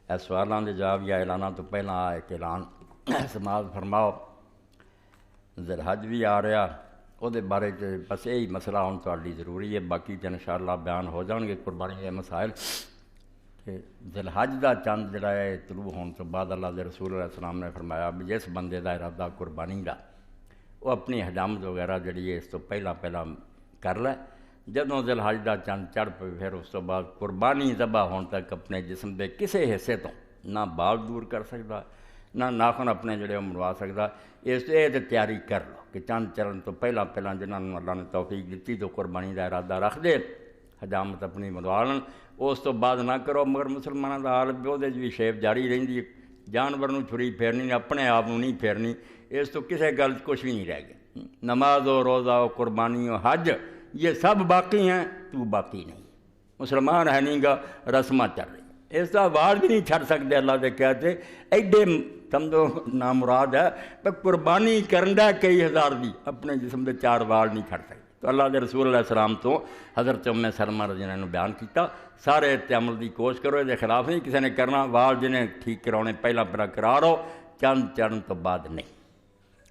सवालों के जवाब या ऐलाना तो पहला एक ऐलान समाज फरमाओ। ज़िलहज भी आ रहा, ਉਹਦੇ बारे बस यही मसला हुण तुहाडी ज़रूरी है, बाकी तो इंशाअल्लाह बयान हो जाएंगे कुर्बानी के मसाइल। कि ज़िलहज का चंद जिहड़ा है तलू होने तो बाद अल्लाह के रसूल अलैहि सलाम ने फरमाया भी जिस बंदे का इरादा कुर्बानी का वो अपनी हजामत वगैरह जी है इस तो पहला कर लै। जदों ज़िलहज का चंद चढ़ पे फिर उस तो बाद कुर्बानी ज़बह होने तक अपने जिस्म के किसी हिस्से तो ना बाल दूर कर सकता, ना नाखून अपने जोड़े मुड़वा सकता। इस ये तैयारी कर लो कि चंद चरण तो पहला जिन्होंने अल्लाह ने तौफीक दी तो कुर्बानी का इरादा रख दे, हजामत अपनी मुड़वा लन। उस तो बाद ना करो, मगर मुसलमानों का हाल वो भी शेप जारी रही है। जानवर को छुरी फेरनी, अपने आप को नहीं फेरनी। इस तो किसी गल कुछ भी नहीं रह गया। नमाज हो, रोज़ा हो, कुर्बानी हो, हज, ये सब बाकी हैं, तू बाकी नहीं। मुसलमान है नहीं गा, रस्म चल रही। इसका वाल भी नहीं छड़ सकते। अल्लाह के कहते एडे समझो नामुराद है पर कुर्बानी करना कई हज़ार की, अपने जिस्म के 4 वाल नहीं छड़ सकते। तो अल्लाह के रसूल अलैहि सलाम तो हज़रत उम्मे सलमा रज़ी अल्लाह अन्हा बयान किया, सारे इत्ते अमल की कोशिश करो, ये खिलाफ नहीं किसी ने करना। वाल जिन्हें ठीक कराने पहला करा लो, चंद चढ़न तो बाद नहीं।